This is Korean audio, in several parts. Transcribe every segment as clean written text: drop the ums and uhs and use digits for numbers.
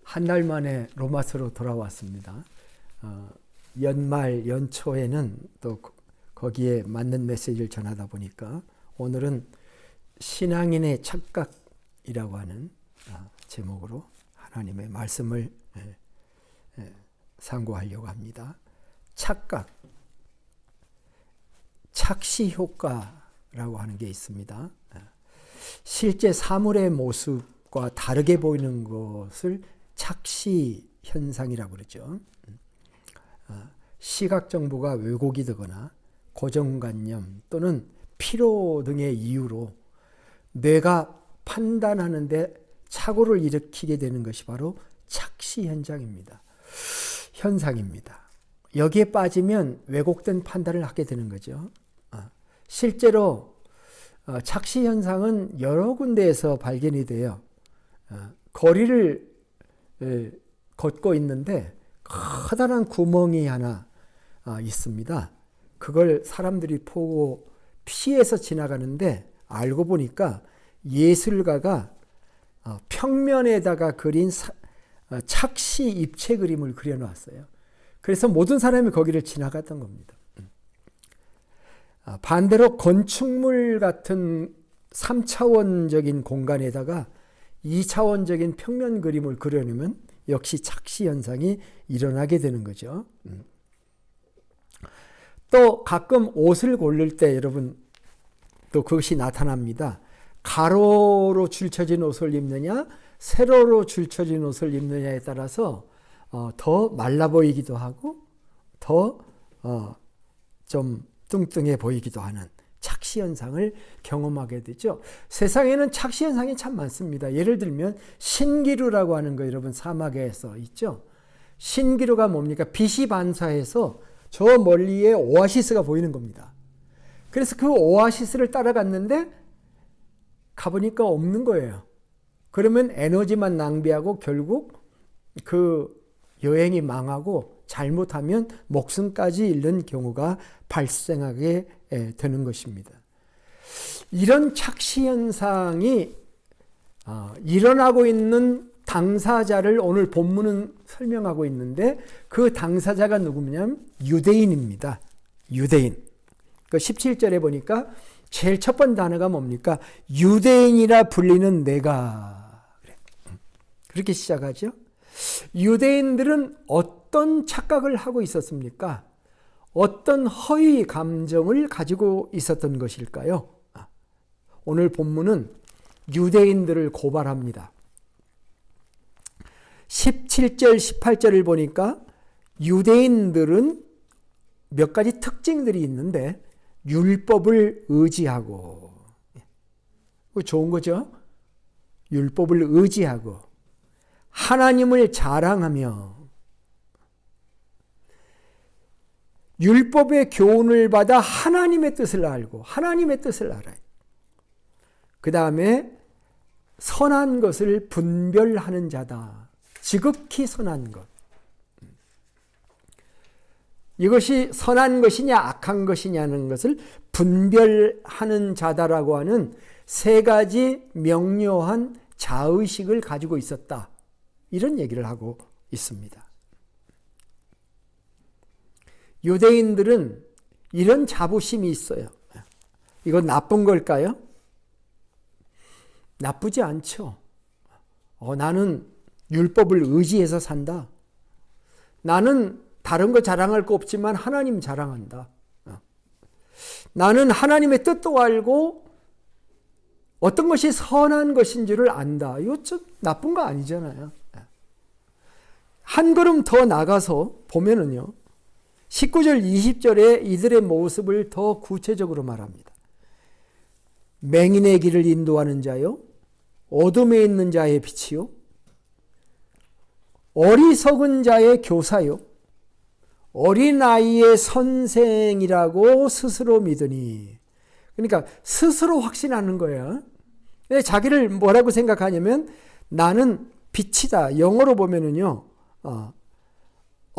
한 달 만에 로마서로 돌아왔습니다. 연말 연초에는 또 거기에 맞는 메시지를 전하다 보니까 오늘은 신앙인의 착각이라고 하는 제목으로 하나님의 말씀을 상고하려고 합니다. 착각, 착시 효과라고 하는 게 있습니다. 실제 사물의 모습과 다르게 보이는 것을 착시 현상이라고 그러죠. 시각 정보가 왜곡이 되거나 고정관념 또는 피로 등의 이유로 뇌가 판단하는데 착오를 일으키게 되는 것이 바로 착시 현상입니다. 여기에 빠지면 왜곡된 판단을 하게 되는 거죠. 실제로 착시 현상은 여러 군데에서 발견이 돼요. 거리를 걷고 있는데 커다란 구멍이 하나 있습니다. 그걸 사람들이 보고 피해서 지나가는데 알고 보니까 예술가가 평면에다가 그린 착시 입체 그림을 그려놨어요. 그래서 모든 사람이 거기를 지나갔던 겁니다. 반대로 건축물 같은 3차원적인 공간에다가 2차원적인 평면 그림을 그려내면 역시 착시 현상이 일어나게 되는 거죠. 또 가끔 옷을 고를 때 여러분 또 그것이 나타납니다. 가로로 줄쳐진 옷을 입느냐 세로로 줄쳐진 옷을 입느냐에 따라서 더 말라 보이기도 하고 더 좀 뚱뚱해 보이기도 하는 착시 현상을 경험하게 되죠. 세상에는 착시 현상이 참 많습니다. 예를 들면 신기루라고 하는 거 여러분 사막에서 있죠. 신기루가 뭡니까? 빛이 반사해서 저 멀리에 오아시스가 보이는 겁니다. 그래서 그 오아시스를 따라갔는데 가보니까 없는 거예요. 그러면 에너지만 낭비하고 결국 그 여행이 망하고 잘못하면 목숨까지 잃는 경우가 발생하게 되는 것입니다. 이런 착시 현상이 일어나고 있는 당사자를 오늘 본문은 설명하고 있는데 그 당사자가 누구냐면 유대인입니다. 유대인. 그 17절에 보니까 제일 첫 번째 단어가 뭡니까? 유대인이라 불리는 내가. 그렇게 시작하죠. 유대인들은 어떤 착각을 하고 있었습니까? 어떤 허위 감정을 가지고 있었던 것일까요? 오늘 본문은 유대인들을 고발합니다. 17절, 18절을 보니까 유대인들은 몇 가지 특징들이 있는데 율법을 의지하고, 좋은 거죠? 율법을 의지하고 하나님을 자랑하며 율법의 교훈을 받아 하나님의 뜻을 알고 하나님의 뜻을 알아요. 그 다음에 선한 것을 분별하는 자다. 지극히 선한 것. 이것이 선한 것이냐 악한 것이냐는 것을 분별하는 자다라고 하는 세 가지 명료한 자의식을 가지고 있었다. 이런 얘기를 하고 있습니다. 유대인들은 이런 자부심이 있어요. 이건 나쁜 걸까요? 나쁘지 않죠. 나는 율법을 의지해서 산다. 나는 다른 거 자랑할 거 없지만 하나님 자랑한다. 나는 하나님의 뜻도 알고 어떤 것이 선한 것인 줄을 안다. 이거 좀 나쁜 거 아니잖아요. 한 걸음 더 나가서 보면은요. 19절 20절에 이들의 모습을 더 구체적으로 말합니다. 맹인의 길을 인도하는 자요. 어둠에 있는 자의 빛이요. 어리석은 자의 교사요. 어린아이의 선생이라고 스스로 믿으니. 그러니까 스스로 확신하는 거예요. 자기를 뭐라고 생각하냐면 나는 빛이다. 영어로 보면은요.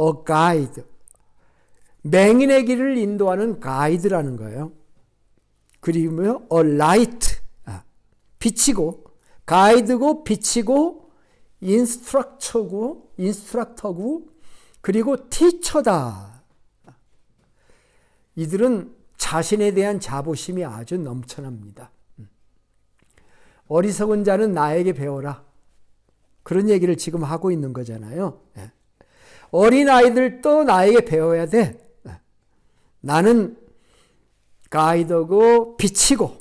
a guide. 맹인의 길을 인도하는 가이드라는 거예요. 그리고 a light. 빛이고 가이드고 빛이고 인스트럭터고 그리고 티처다. 이들은 자신에 대한 자부심이 아주 넘쳐납니다. 어리석은 자는 나에게 배워라. 그런 얘기를 지금 하고 있는 거잖아요. 어린아이들도 나에게 배워야 돼. 나는 가이드고 빛이고,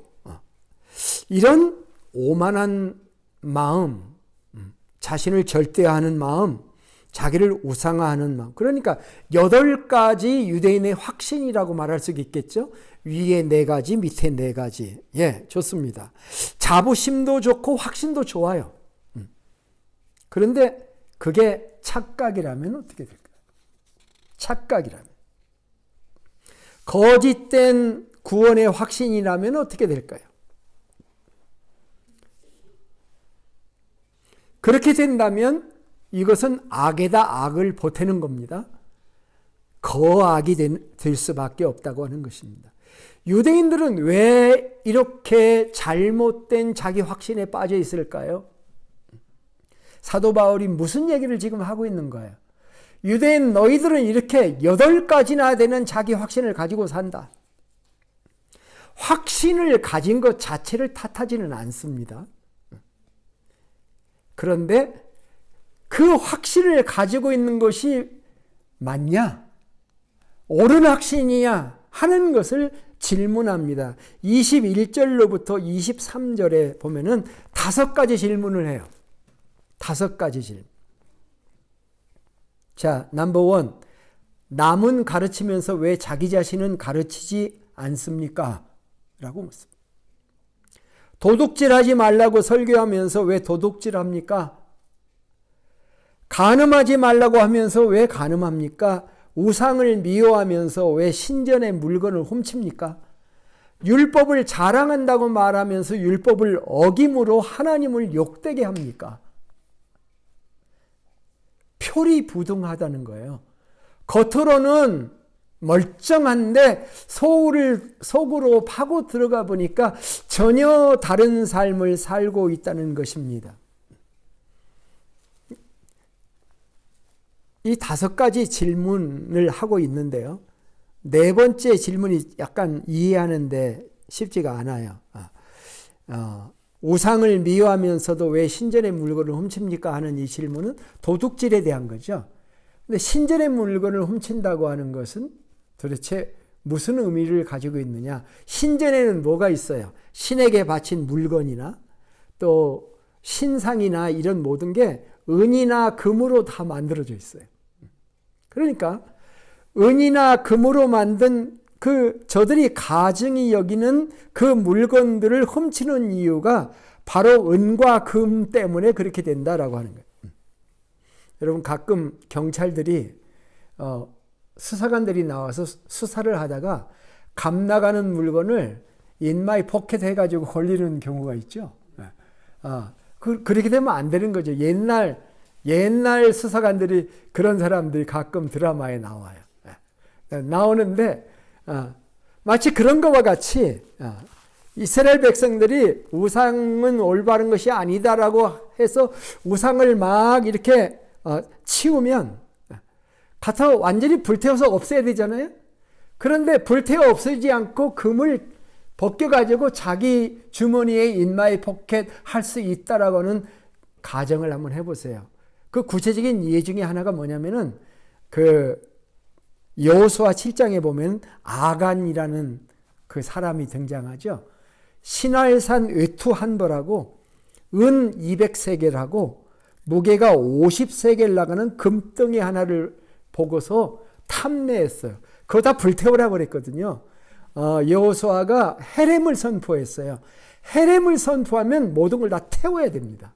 이런 오만한 마음, 자신을 절대화하는 마음, 자기를 우상화하는 마음. 그러니까 8가지 유대인의 확신이라고 말할 수 있겠죠. 위에 4가지, 밑에 4가지. 예, 좋습니다. 자부심도 좋고 확신도 좋아요. 그런데 그게 착각이라면 어떻게 될까요? 착각이라면. 거짓된 구원의 확신이라면 어떻게 될까요? 그렇게 된다면 이것은 악에다 악을 보태는 겁니다. 거악이 될 수밖에 없다고 하는 것입니다. 유대인들은 왜 이렇게 잘못된 자기 확신에 빠져 있을까요? 사도 바울이 무슨 얘기를 지금 하고 있는 거예요? 유대인 너희들은 이렇게 8가지나 되는 자기 확신을 가지고 산다. 확신을 가진 것 자체를 탓하지는 않습니다. 그런데 그 확신을 가지고 있는 것이 맞냐? 옳은 확신이냐? 하는 것을 질문합니다. 21절로부터 23절에 보면은 5가지 질문을 해요. 5가지 질문. 자, 넘버 1. 남은 가르치면서 왜 자기 자신은 가르치지 않습니까? 라고 묻습니다. 도둑질하지 말라고 설교하면서 왜 도둑질합니까? 간음하지 말라고 하면서 왜 간음합니까? 우상을 미워하면서 왜 신전의 물건을 훔칩니까? 율법을 자랑한다고 말하면서 율법을 어김으로 하나님을 욕되게 합니까? 표리부동하다는 거예요. 겉으로는 멀쩡한데 속으로 파고 들어가 보니까 전혀 다른 삶을 살고 있다는 것입니다. 이 5가지 질문을 하고 있는데요. 4번째 질문이 약간 이해하는데 쉽지가 않아요. 우상을 미워하면서도 왜 신전의 물건을 훔칩니까? 하는 이 질문은 도둑질에 대한 거죠. 근데 신전의 물건을 훔친다고 하는 것은 도대체 무슨 의미를 가지고 있느냐? 신전에는 뭐가 있어요? 신에게 바친 물건이나 또 신상이나 이런 모든 게 은이나 금으로 다 만들어져 있어요. 그러니까 은이나 금으로 만든 저들이 가증히 여기는 그 물건들을 훔치는 이유가 바로 은과 금 때문에 그렇게 된다라고 하는 거예요. 여러분, 가끔 경찰들이 수사관들이 나와서 수사를 하다가 감 나가는 물건을 in my pocket 해가지고 걸리는 경우가 있죠. 그렇게 되면 안 되는 거죠. 옛날 수사관들이, 그런 사람들이 가끔 드라마에 나와요. 나오는데 마치 그런 것과 같이 이스라엘 백성들이 우상은 올바른 것이 아니다라고 해서 우상을 막 이렇게 치우면 가서 완전히 불태워서 없애야 되잖아요. 그런데 불태워 없애지 않고 금을 벗겨가지고 자기 주머니에 인마이 포켓 할 수 있다라고는 가정을 한번 해보세요. 그 구체적인 예 중에 하나가 뭐냐면은 여호수아 7장에 보면 아간이라는 그 사람이 등장하죠. 신할산 외투 한 벌하고 은 200세겔하고 무게가 50세겔 나가는 금덩이 하나를 보고서 탐내했어요. 그거 다 불태우라고 그랬거든요. 여호수아가 헤렘을 선포했어요. 헤렘을 선포하면 모든 걸 다 태워야 됩니다.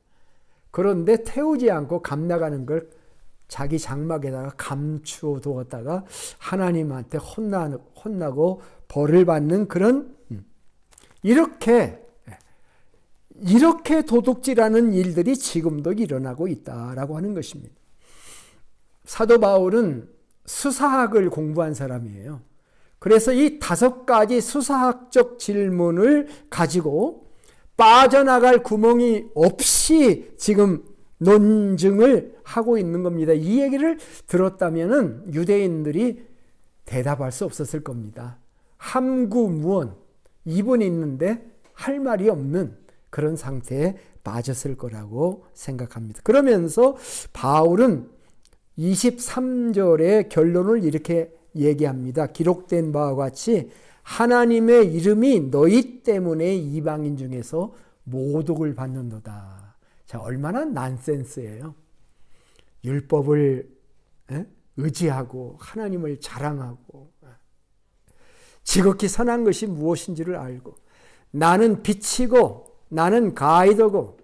그런데 태우지 않고 감 나가는 걸 자기 장막에다가 감추어 두었다가 하나님한테 혼나고 벌을 받는 그런, 이렇게 도둑질하는 일들이 지금도 일어나고 있다라고 하는 것입니다. 사도 바울은 수사학을 공부한 사람이에요. 그래서 이 5가지 수사학적 질문을 가지고 빠져나갈 구멍이 없이 지금 논증을 하고 있는 겁니다. 이 얘기를 들었다면은 유대인들이 대답할 수 없었을 겁니다. 함구무언, 입은 있는데 할 말이 없는 그런 상태에 빠졌을 거라고 생각합니다. 그러면서 바울은 23절의 결론을 이렇게 얘기합니다. 기록된 바와 같이 하나님의 이름이 너희 때문에 이방인 중에서 모독을 받는도다. 자, 얼마나 난센스예요. 율법을 의지하고 하나님을 자랑하고 지극히 선한 것이 무엇인지를 알고 나는 빛이고 나는 가이드고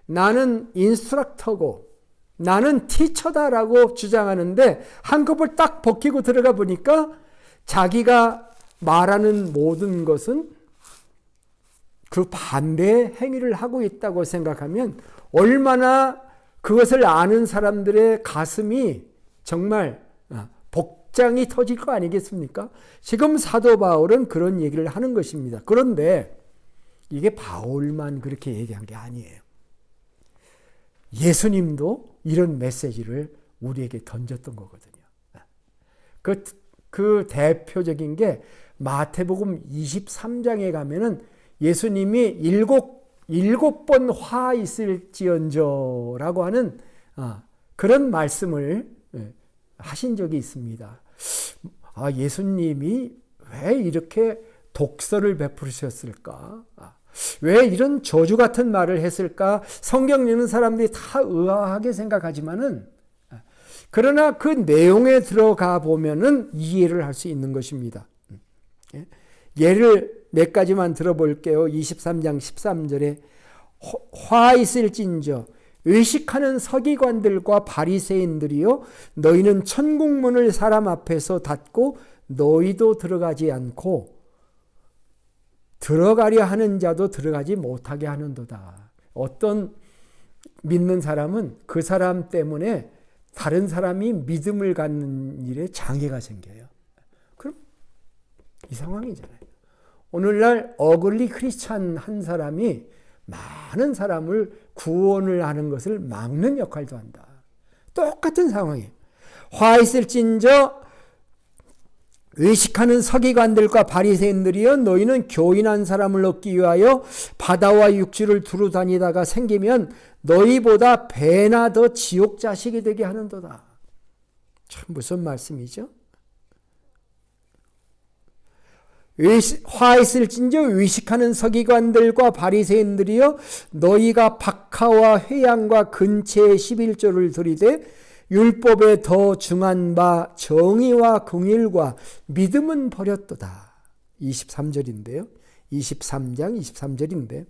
나는 인스트럭터고 나는 티처다라고 주장하는데 한꺼번에 딱 벗기고 들어가 보니까 자기가 말하는 모든 것은 그 반대의 행위를 하고 있다고 생각하면 얼마나 그것을 아는 사람들의 가슴이 정말 복장이 터질 거 아니겠습니까? 지금 사도 바울은 그런 얘기를 하는 것입니다. 그런데 이게 바울만 그렇게 얘기한 게 아니에요. 예수님도 이런 메시지를 우리에게 던졌던 거거든요. 그 대표적인 게 마태복음 23장에 가면은 예수님이 일곱 번 화 있을지언저라고 하는 그런 말씀을 하신 적이 있습니다. 예수님이 왜 이렇게 독서를 베푸셨을까? 왜 이런 저주 같은 말을 했을까? 성경 읽는 사람들이 다 의아하게 생각하지만은 그러나 그 내용에 들어가 보면은 이해를 할 수 있는 것입니다. 예를 몇 가지만 들어볼게요. 23장 13절에 화 있을진저 의식하는 서기관들과 바리새인들이요 너희는 천국문을 사람 앞에서 닫고 너희도 들어가지 않고 들어가려 하는 자도 들어가지 못하게 하는도다. 어떤 믿는 사람은 그 사람 때문에 다른 사람이 믿음을 갖는 일에 장애가 생겨요. 그럼 이 상황이잖아요. 오늘날 어글리 크리스찬 한 사람이 많은 사람을 구원을 하는 것을 막는 역할도 한다. 똑같은 상황이에요. 화 있을진저 의식하는 서기관들과 바리새인들이여 너희는 교인한 사람을 얻기 위하여 바다와 육지를 두루 다니다가 생기면 너희보다 배나 더 지옥 자식이 되게 하는도다. 참 무슨 말씀이죠? 화 있을진저 의식하는 서기관들과 바리새인들이여 너희가 박하와 회양과 근체의 11조를 들이되 율법에 더 중한 바 정의와 긍휼과 믿음은 버렸도다. 23절인데요. 23장 23절인데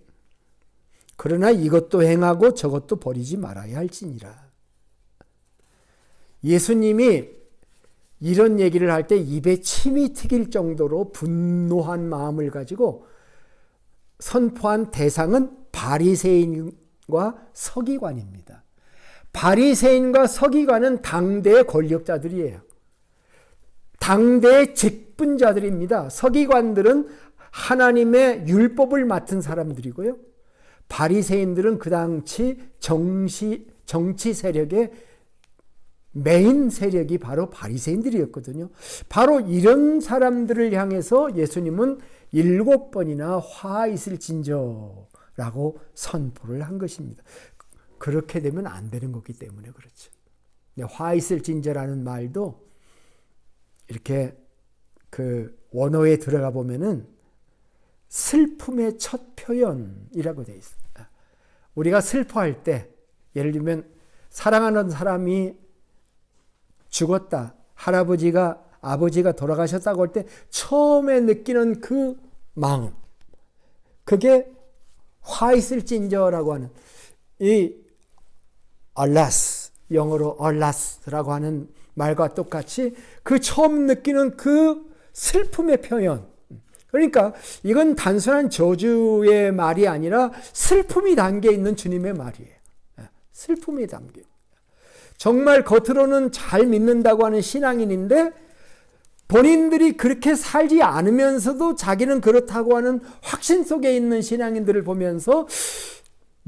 그러나 이것도 행하고 저것도 버리지 말아야 할지니라. 예수님이 이런 얘기를 할 때 입에 침이 튀길 정도로 분노한 마음을 가지고 선포한 대상은 바리새인과 서기관입니다. 바리새인과 서기관은 당대의 권력자들이에요. 당대의 직분자들입니다. 서기관들은 하나님의 율법을 맡은 사람들이고요. 바리새인들은 그 당시 정치 세력의 메인 세력이 바로 바리새인들이었거든요. 바로 이런 사람들을 향해서 예수님은 7번이나 화 있을진저라고 선포를 한 것입니다. 그렇게 되면 안 되는 거기 때문에 그렇죠. 화 있을진저라는 말도 이렇게 그 원어에 들어가 보면은 슬픔의 첫 표현이라고 되어 있습니다. 우리가 슬퍼할 때 예를 들면 사랑하는 사람이 죽었다. 할아버지가 아버지가 돌아가셨다고 할 때 처음에 느끼는 그 마음. 그게 화 있을진저라고 하는 이 allas, 영어로 allas라고 하는 말과 똑같이 그 처음 느끼는 그 슬픔의 표현. 그러니까 이건 단순한 저주의 말이 아니라 슬픔이 담겨 있는 주님의 말이에요. 슬픔이 담겨. 정말 겉으로는 잘 믿는다고 하는 신앙인인데 본인들이 그렇게 살지 않으면서도 자기는 그렇다고 하는 확신 속에 있는 신앙인들을 보면서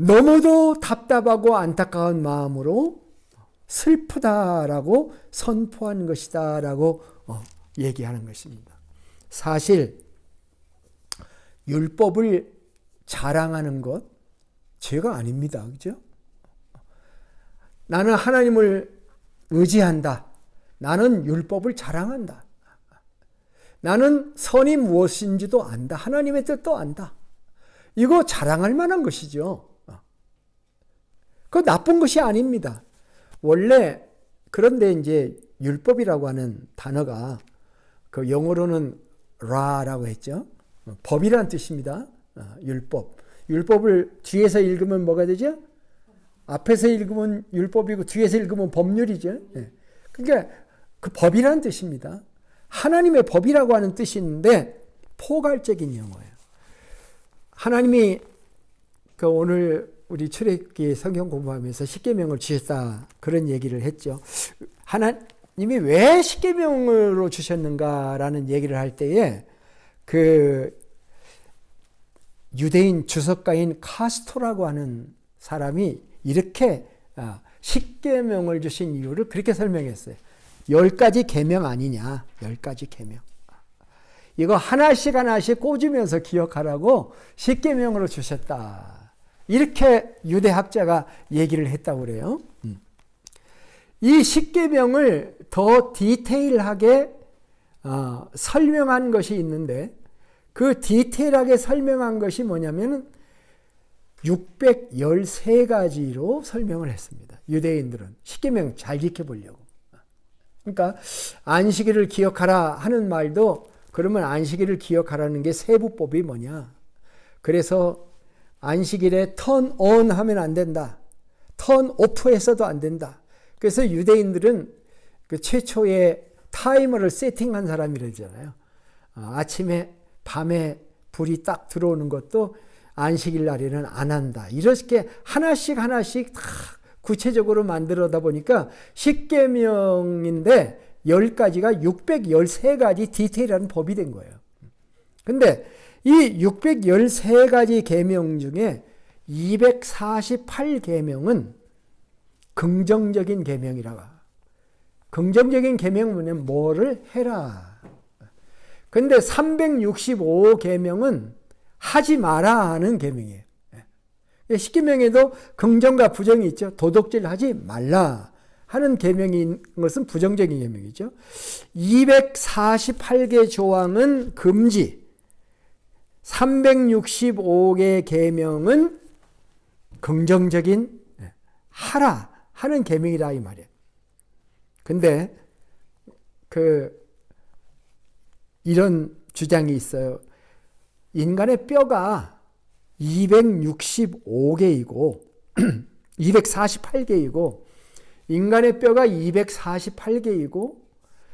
너무도 답답하고 안타까운 마음으로 슬프다라고 선포한 것이다라고 얘기하는 것입니다. 사실 율법을 자랑하는 것 죄가 아닙니다. 그죠? 나는 하나님을 의지한다. 나는 율법을 자랑한다. 나는 선이 무엇인지도 안다. 하나님의 뜻도 안다. 이거 자랑할 만한 것이죠. 그거 나쁜 것이 아닙니다. 원래 그런데 이제 율법이라고 하는 단어가 그 영어로는 law라고 했죠. 법이라는 뜻입니다. 율법. 율법을 뒤에서 읽으면 뭐가 되죠? 앞에서 읽으면 율법이고 뒤에서 읽으면 법률이죠. 그러니까 그 법이라는 뜻입니다. 하나님의 법이라고 하는 뜻이 있는데 포괄적인 용어예요. 하나님이 그 오늘 우리 출애굽기 성경 공부하면서 십계명을 주셨다 그런 얘기를 했죠. 하나님이 왜 십계명으로 주셨는가라는 얘기를 할 때에 그 유대인 주석가인 카스토라고 하는 사람이 이렇게 십계명을 주신 이유를 그렇게 설명했어요. 10가지 계명 아니냐. 10가지 계명. 이거 하나씩 하나씩 꽂으면서 기억하라고 십계명으로 주셨다. 이렇게 유대학자가 얘기를 했다고 그래요. 이 십계명을 더 디테일하게 설명한 것이 있는데 그 디테일하게 설명한 것이 뭐냐면 613가지로 설명을 했습니다. 유대인들은 십계명 잘 지켜보려고. 그러니까 안식일을 기억하라 하는 말도 그러면 안식일을 기억하라는 게 세부법이 뭐냐. 그래서 안식일에 턴 온 하면 안 된다. 턴 오프해서도 안 된다. 그래서 유대인들은 그 최초의 타이머를 세팅한 사람이라잖아요. 아침에 밤에 불이 딱 들어오는 것도 안식일 날에는 안 한다. 이렇게 하나씩 하나씩 다 구체적으로 만들어다 보니까 십계명인데 10가지가 613가지 디테일한 법이 된 거예요. 근데 이 613가지 계명 중에 248계명은 긍정적인 계명이라고. 긍정적인 계명은 뭐냐면 뭐를 해라. 근데 365계명은 하지 마라 하는 계명이에요. 십계명에도 긍정과 부정이 있죠. 도둑질 하지 말라 하는 계명인 것은 부정적인 계명이죠. 248개 조항은 금지, 365개 계명은 긍정적인 하라 하는 계명이라 이 말이에요. 근데 이런 주장이 있어요. 인간의 뼈가 265개이고 248개이고 인간의 뼈가 248개이고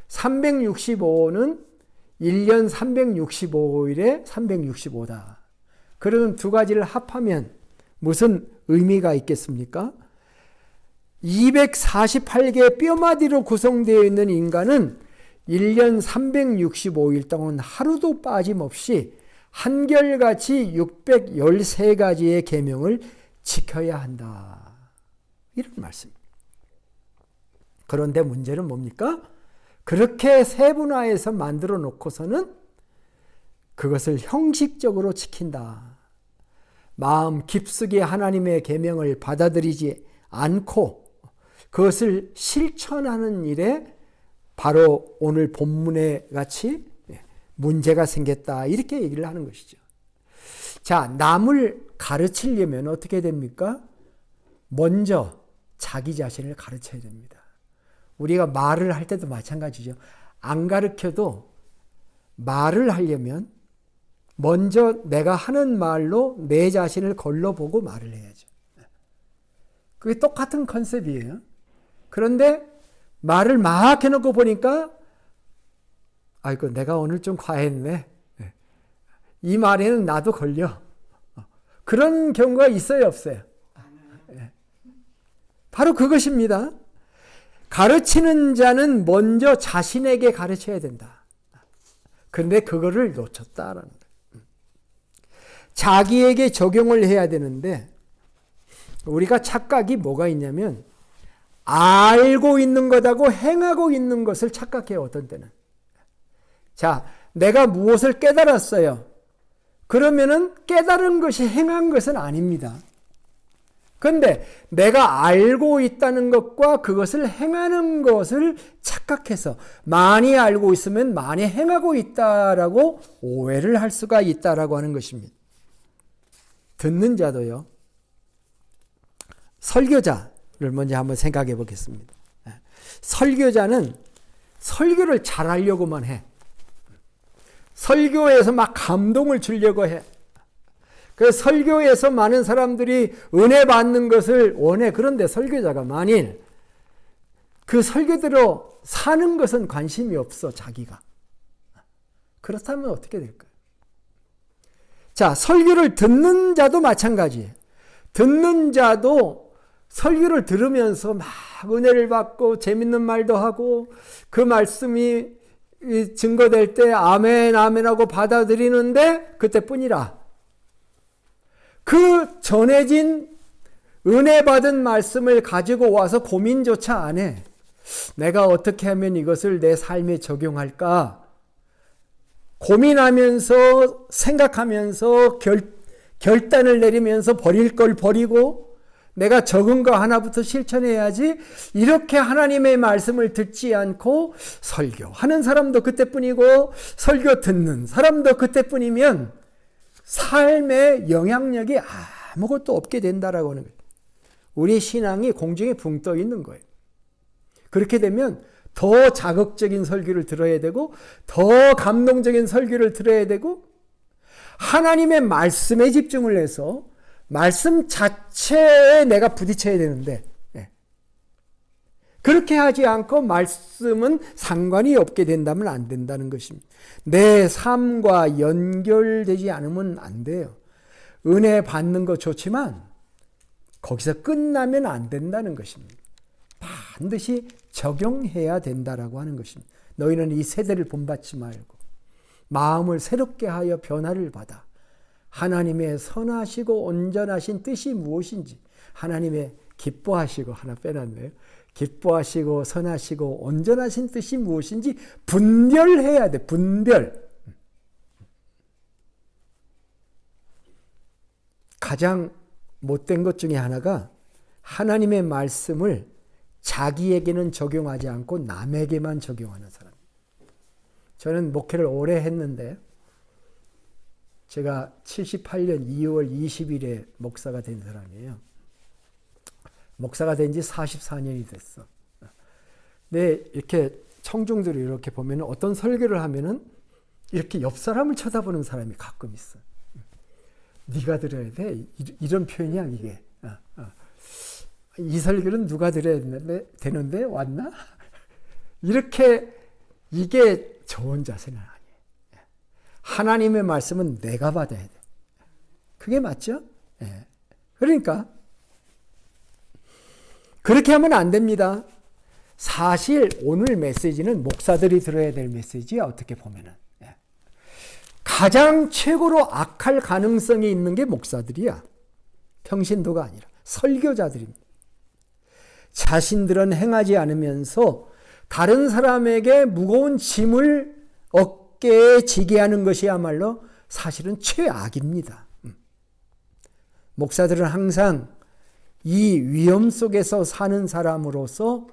365는 1년 365일에 365다. 그러면 두 가지를 합하면 무슨 의미가 있겠습니까? 248개의 뼈마디로 구성되어 있는 인간은 1년 365일 동안 하루도 빠짐없이 한결같이 613가지의 계명을 지켜야 한다. 이런 말씀입니다. 그런데 문제는 뭡니까? 그렇게 세분화해서 만들어 놓고서는 그것을 형식적으로 지킨다. 마음 깊숙이 하나님의 계명을 받아들이지 않고 그것을 실천하는 일에 바로 오늘 본문에 같이 문제가 생겼다. 이렇게 얘기를 하는 것이죠. 자, 남을 가르치려면 어떻게 됩니까? 먼저 자기 자신을 가르쳐야 됩니다. 우리가 말을 할 때도 마찬가지죠. 안 가르쳐도 말을 하려면 먼저 내가 하는 말로 내 자신을 걸러보고 말을 해야죠. 그게 똑같은 컨셉이에요. 그런데 말을 막 해놓고 보니까 아이고 내가 오늘 좀 과했네. 이 말에는 나도 걸려. 그런 경우가 있어요, 없어요? 바로 그것입니다. 가르치는 자는 먼저 자신에게 가르쳐야 된다. 그런데 그거를 놓쳤다라는 거예요. 자기에게 적용을 해야 되는데 우리가 착각이 뭐가 있냐면 알고 있는 것하고 행하고 있는 것을 착각해요. 어떤 때는. 자, 내가 무엇을 깨달았어요. 그러면은 깨달은 것이 행한 것은 아닙니다. 그런데 내가 알고 있다는 것과 그것을 행하는 것을 착각해서 많이 알고 있으면 많이 행하고 있다라고 오해를 할 수가 있다라고 하는 것입니다. 듣는 자도요. 설교자를 먼저 한번 생각해 보겠습니다. 설교자는 설교를 잘하려고만 해. 설교에서 막 감동을 주려고 해. 그래서 설교에서 많은 사람들이 은혜 받는 것을 원해. 그런데 설교자가 만일 그 설교대로 사는 것은 관심이 없어, 자기가. 그렇다면 어떻게 될까요? 자, 설교를 듣는 자도 마찬가지예요. 듣는 자도 설교를 들으면서 막 은혜를 받고 재밌는 말도 하고 그 말씀이 증거될 때 아멘 아멘 하고 받아들이는데 그때뿐이라. 그 전해진 은혜 받은 말씀을 가지고 와서 고민조차 안 해. 내가 어떻게 하면 이것을 내 삶에 적용할까? 고민하면서 생각하면서 결단을 내리면서 버릴 걸 버리고 내가 적은 거 하나부터 실천해야지. 이렇게 하나님의 말씀을 듣지 않고 설교하는 사람도 그때뿐이고 설교 듣는 사람도 그때뿐이면 삶의 영향력이 아무것도 없게 된다라고 하는 거예요. 우리 신앙이 공중에 붕 떠 있는 거예요. 그렇게 되면 더 자극적인 설교를 들어야 되고 더 감동적인 설교를 들어야 되고 하나님의 말씀에 집중을 해서 말씀 자체에 내가 부딪혀야 되는데 그렇게 하지 않고 말씀은 상관이 없게 된다면 안 된다는 것입니다. 내 삶과 연결되지 않으면 안 돼요. 은혜 받는 거 좋지만 거기서 끝나면 안 된다는 것입니다. 반드시 적용해야 된다라고 하는 것입니다. 너희는 이 세대를 본받지 말고 마음을 새롭게 하여 변화를 받아 하나님의 선하시고 온전하신 뜻이 무엇인지 하나님의 기뻐하시고 하나 빼놨네요. 기뻐하시고 선하시고 온전하신 뜻이 무엇인지 분별해야 돼. 분별. 가장 못된 것 중에 하나가 하나님의 말씀을 자기에게는 적용하지 않고 남에게만 적용하는 사람. 저는 목회를 오래 했는데 제가 78년 2월 20일에 목사가 된 사람이에요. 목사가 된 지 44년이 됐어. 근데 이렇게 청중들이 이렇게 보면 어떤 설교를 하면은 이렇게 옆 사람을 쳐다보는 사람이 가끔 있어. 네가 들어야 돼. 이런 표현이야 이게. 이 설교는 누가 들어야 되는데 왔나? 이렇게 이게 좋은 자세는 아니에요. 하나님의 말씀은 내가 받아야 돼. 그게 맞죠? 그러니까 그렇게 하면 안 됩니다. 사실 오늘 메시지는 목사들이 들어야 될 메시지야. 어떻게 보면은 가장 최고로 악할 가능성이 있는 게 목사들이야. 평신도가 아니라 설교자들입니다. 자신들은 행하지 않으면서 다른 사람에게 무거운 짐을 어깨에 지게 하는 것이야말로 사실은 최악입니다. 목사들은 항상 이 위험 속에서 사는 사람으로서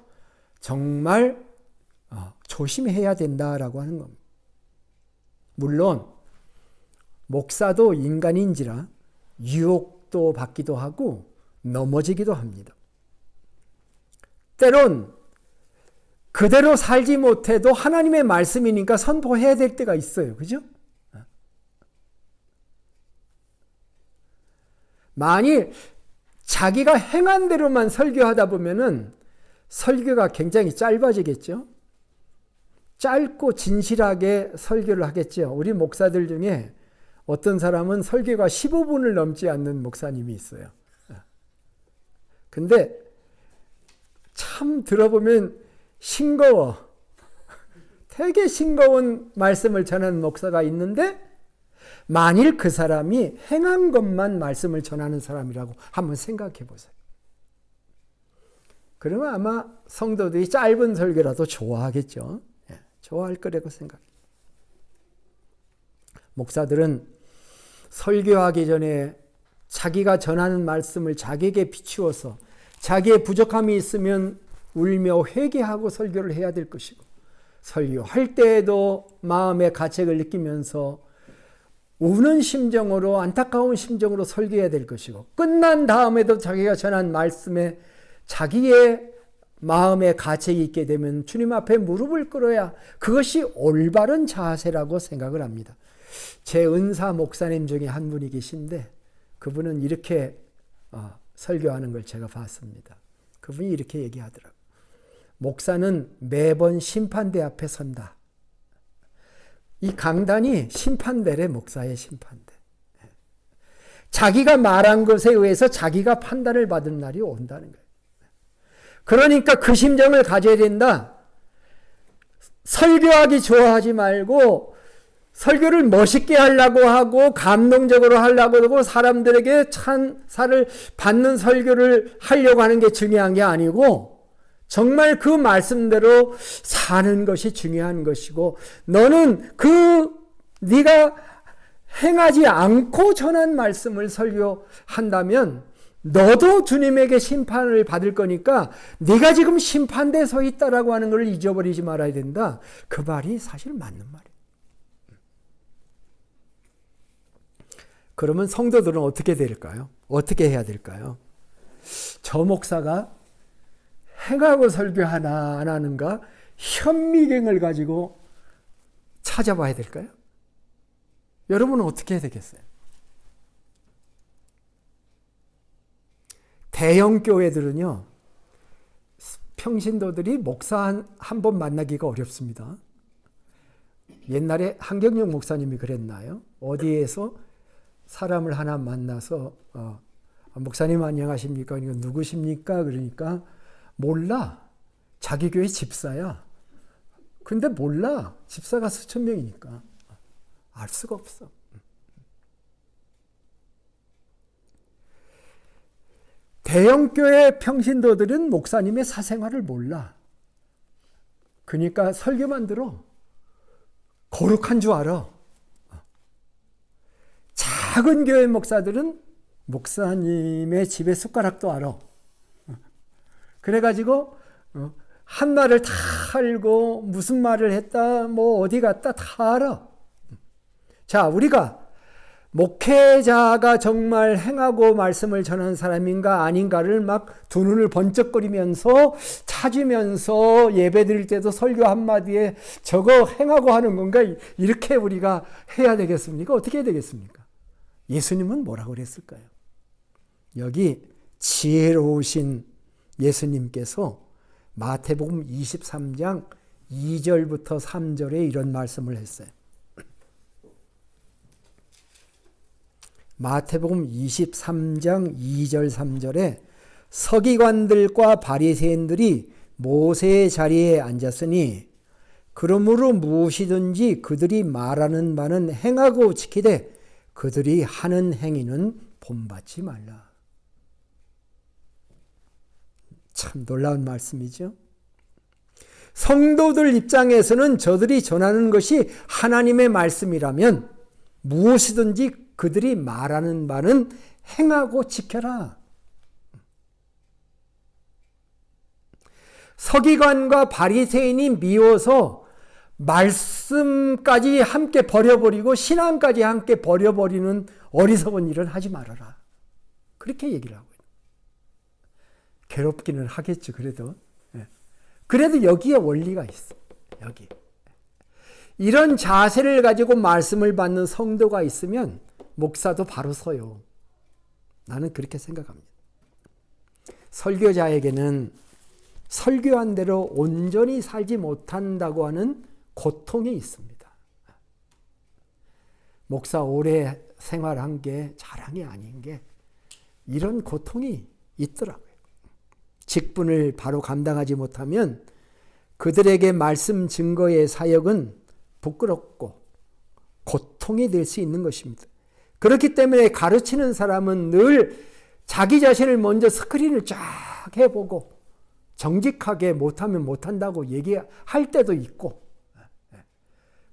정말 조심해야 된다라고 하는 겁니다. 물론 목사도 인간인지라 유혹도 받기도 하고 넘어지기도 합니다. 때론 그대로 살지 못해도 하나님의 말씀이니까 선포해야 될 때가 있어요. 그죠? 만일 자기가 행한 대로만 설교하다 보면은 설교가 굉장히 짧아지겠죠? 짧고 진실하게 설교를 하겠죠. 우리 목사들 중에 어떤 사람은 설교가 15분을 넘지 않는 목사님이 있어요. 근데 참 들어보면 싱거워. 되게 싱거운 말씀을 전하는 목사가 있는데 만일 그 사람이 행한 것만 말씀을 전하는 사람이라고 한번 생각해 보세요. 그러면 아마 성도들이 짧은 설교라도 좋아하겠죠. 예, 좋아할 거라고 생각해요. 목사들은 설교하기 전에 자기가 전하는 말씀을 자기에게 비추어서 자기의 부족함이 있으면 울며 회개하고 설교를 해야 될 것이고, 설교할 때에도 마음의 가책을 느끼면서 우는 심정으로, 안타까운 심정으로 설교해야 될 것이고, 끝난 다음에도 자기가 전한 말씀에 자기의 마음에 가책이 있게 되면 주님 앞에 무릎을 꿇어야 그것이 올바른 자세라고 생각을 합니다. 제 은사 목사님 중에 한 분이 계신데 그분은 이렇게 설교하는 걸 제가 봤습니다. 그분이 이렇게 얘기하더라고요. 목사는 매번 심판대 앞에 선다. 이 강단이 심판대래, 목사의 심판대. 자기가 말한 것에 의해서 자기가 판단을 받은 날이 온다는 거예요. 그러니까 그 심정을 가져야 된다. 설교하기 좋아하지 말고 설교를 멋있게 하려고 하고 감동적으로 하려고 하고 사람들에게 찬사를 받는 설교를 하려고 하는 게 중요한 게 아니고 정말 그 말씀대로 사는 것이 중요한 것이고, 너는 네가 행하지 않고 전한 말씀을 설교한다면 너도 주님에게 심판을 받을 거니까 네가 지금 심판대에 서 있다라고 하는 걸 잊어버리지 말아야 된다. 그 말이 사실 맞는 말이에요. 그러면 성도들은 어떻게 될까요? 어떻게 해야 될까요? 저 목사가 행하고 설교하나 안 하는가 현미경을 가지고 찾아봐야 될까요? 여러분은 어떻게 해야 되겠어요? 대형 교회들은요, 평신도들이 목사 한 번 만나기가 어렵습니다. 옛날에 한경영 목사님이 그랬나요? 어디에서 사람을 하나 만나서 목사님 안녕하십니까? 이거 누구십니까? 그러니까 몰라. 자기 교회 집사야. 근데 몰라. 집사가 수천 명이니까 알 수가 없어. 대형교회 평신도들은 목사님의 사생활을 몰라. 그러니까 설교만 들어. 거룩한 줄 알아. 작은 교회 목사들은 목사님의 집에 숟가락도 알아. 그래가지고 한 말을 다 알고 무슨 말을 했다, 뭐 어디 갔다 다 알아. 자, 우리가 목회자가 정말 행하고 말씀을 전하는 사람인가 아닌가를 막 두 눈을 번쩍거리면서 찾으면서 예배 드릴 때도 설교 한마디에 저거 행하고 하는 건가, 이렇게 우리가 해야 되겠습니까? 어떻게 해야 되겠습니까? 예수님은 뭐라고 그랬을까요? 여기 지혜로우신 예수님께서 마태복음 23장 2절부터 3절에 이런 말씀을 했어요. 마태복음 23장 2절 3절에 서기관들과 바리새인들이 모세의 자리에 앉았으니 그러므로 무엇이든지 그들이 말하는 바는 행하고 지키되 그들이 하는 행위는 본받지 말라. 참 놀라운 말씀이죠. 성도들 입장에서는 저들이 전하는 것이 하나님의 말씀이라면 무엇이든지 그들이 말하는 바는 행하고 지켜라. 서기관과 바리새인이 미워서 말씀까지 함께 버려버리고 신앙까지 함께 버려버리는 어리석은 일을 하지 말아라. 그렇게 얘기를 하고 있어요. 괴롭기는 하겠죠. 그래도 여기에 원리가 있어. 여기. 이런 자세를 가지고 말씀을 받는 성도가 있으면 목사도 바로 서요. 나는 그렇게 생각합니다. 설교자에게는 설교한 대로 온전히 살지 못한다고 하는 고통이 있습니다. 목사 오래 생활한 게 자랑이 아닌 게 이런 고통이 있더라고요. 직분을 바로 감당하지 못하면 그들에게 말씀 증거의 사역은 부끄럽고 고통이 될 수 있는 것입니다. 그렇기 때문에 가르치는 사람은 늘 자기 자신을 먼저 스크린을 쫙 해보고 정직하게 못하면 못한다고 얘기할 때도 있고,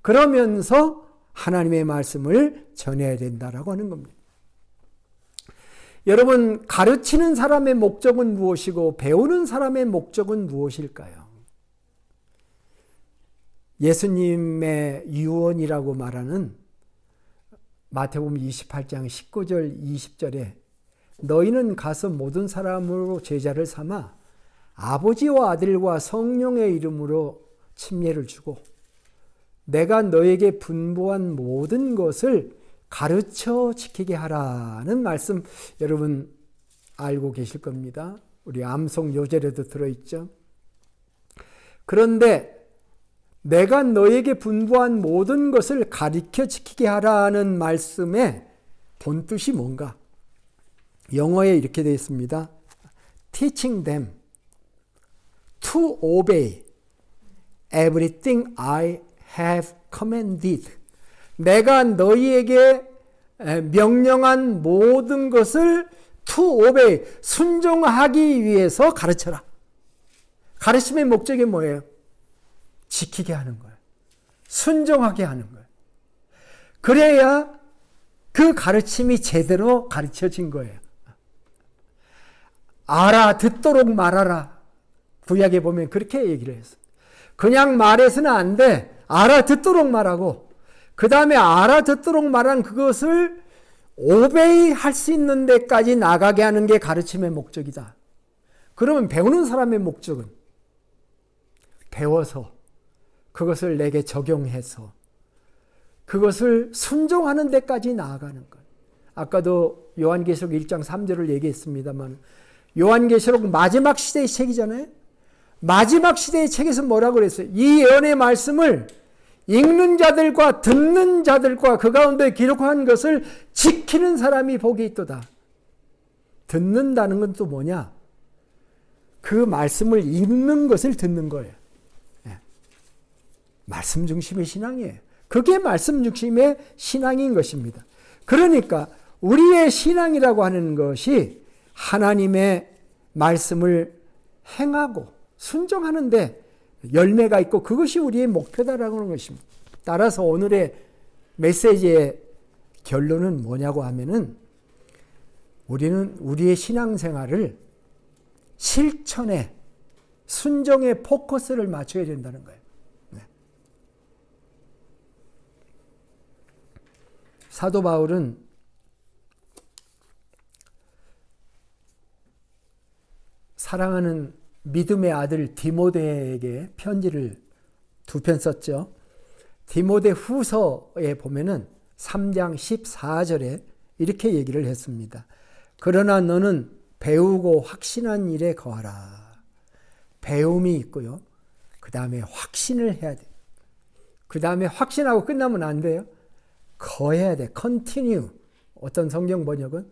그러면서 하나님의 말씀을 전해야 된다라고 하는 겁니다. 여러분, 가르치는 사람의 목적은 무엇이고 배우는 사람의 목적은 무엇일까요? 예수님의 유언이라고 말하는 마태복음 28장 19절 20절에 너희는 가서 모든 사람으로 제자를 삼아 아버지와 아들과 성령의 이름으로 침례를 주고 내가 너에게 분부한 모든 것을 가르쳐 지키게 하라는 말씀, 여러분 알고 계실 겁니다. 우리 암송 요절에도 들어있죠. 그런데 내가 너에게 분부한 모든 것을 가르쳐 지키게 하라는 말씀의 본뜻이 뭔가? 영어에 이렇게 되어 있습니다. Teaching them to obey everything I have commanded. 내가 너희에게 명령한 모든 것을 to obey, 순종하기 위해서 가르쳐라. 가르침의 목적이 뭐예요? 지키게 하는 거예요. 순종하게 하는 거예요. 그래야 그 가르침이 제대로 가르쳐진 거예요. 알아듣도록 말하라. 구약에 보면 그렇게 얘기를 했어요. 그냥 말해서는 안 돼. 알아듣도록 말하고 그 다음에 알아듣도록 말한 그것을 오베이 할 수 있는 데까지 나가게 하는 게 가르침의 목적이다. 그러면 배우는 사람의 목적은 배워서 그것을 내게 적용해서 그것을 순종하는 데까지 나아가는 것. 아까도 요한계시록 1장 3절을 얘기했습니다만 요한계시록 마지막 시대의 책이잖아요. 마지막 시대의 책에서 뭐라고 그랬어요? 이 예언의 말씀을 읽는 자들과 듣는 자들과 그 가운데 기록한 것을 지키는 사람이 복이 있도다. 듣는다는 건 또 뭐냐? 그 말씀을 읽는 것을 듣는 거예요. 말씀 중심의 신앙이에요. 그게 말씀 중심의 신앙인 것입니다. 그러니까 우리의 신앙이라고 하는 것이 하나님의 말씀을 행하고 순종하는데 열매가 있고 그것이 우리의 목표다라고 하는 것입니다. 따라서 오늘의 메시지의 결론은 뭐냐고 하면은 우리는 우리의 신앙생활을 실천에 순종에 포커스를 맞춰야 된다는 거예요. 사도 바울은 사랑하는 믿음의 아들 디모데에게 편지를 2편 썼죠. 디모데 후서에 보면은 3장 14절에 이렇게 얘기를 했습니다. 그러나 너는 배우고 확신한 일에 거하라. 배움이 있고요. 그 다음에 확신을 해야 돼. 그 다음에 확신하고 끝나면 안 돼요. 거해야 돼. continue. 어떤 성경 번역은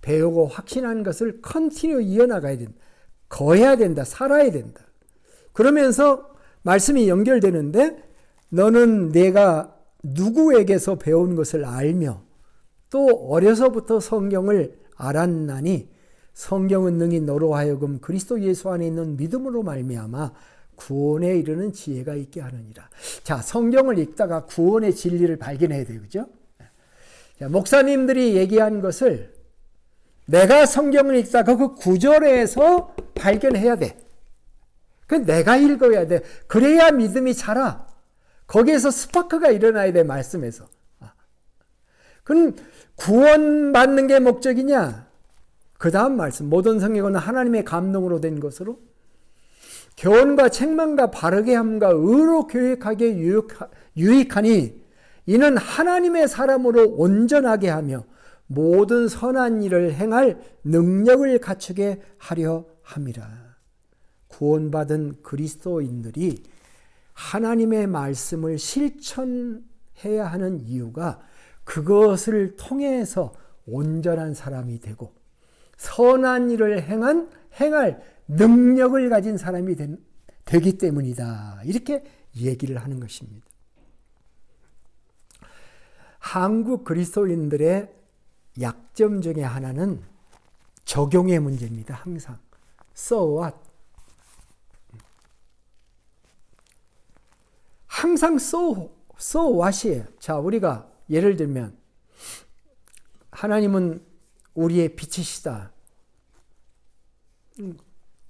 배우고 확신한 것을 continue 이어나가야 된다. 거해야 된다. 살아야 된다. 그러면서 말씀이 연결되는데 너는 내가 누구에게서 배운 것을 알며 또 어려서부터 성경을 알았나니 성경은 능히 너로 하여금 그리스도 예수 안에 있는 믿음으로 말미암아 구원에 이르는 지혜가 있게 하느니라. 자, 성경을 읽다가 구원의 진리를 발견해야 돼요. 그죠? 자, 목사님들이 얘기한 것을 내가 성경을 읽다가 그 구절에서 발견해야 돼. 그 내가 읽어야 돼. 그래야 믿음이 자라. 거기에서 스파크가 일어나야 돼, 말씀에서. 그럼 구원받는 게 목적이냐? 그 다음 말씀. 모든 성경은 하나님의 감동으로 된 것으로 교훈과 책망과 바르게 함과 의로 교육하게 유익하니 이는 하나님의 사람으로 온전하게 하며 모든 선한 일을 행할 능력을 갖추게 하려 함이라. 구원받은 그리스도인들이 하나님의 말씀을 실천해야 하는 이유가 그것을 통해서 온전한 사람이 되고 선한 일을 행할 능력을 가진 사람이 되기 때문이다. 이렇게 얘기를 하는 것입니다. 한국 그리스도인들의 약점 중에 하나는 적용의 문제입니다. 항상. So what? 항상 so what이에요. 자, 우리가 예를 들면 하나님은 우리의 빛이시다.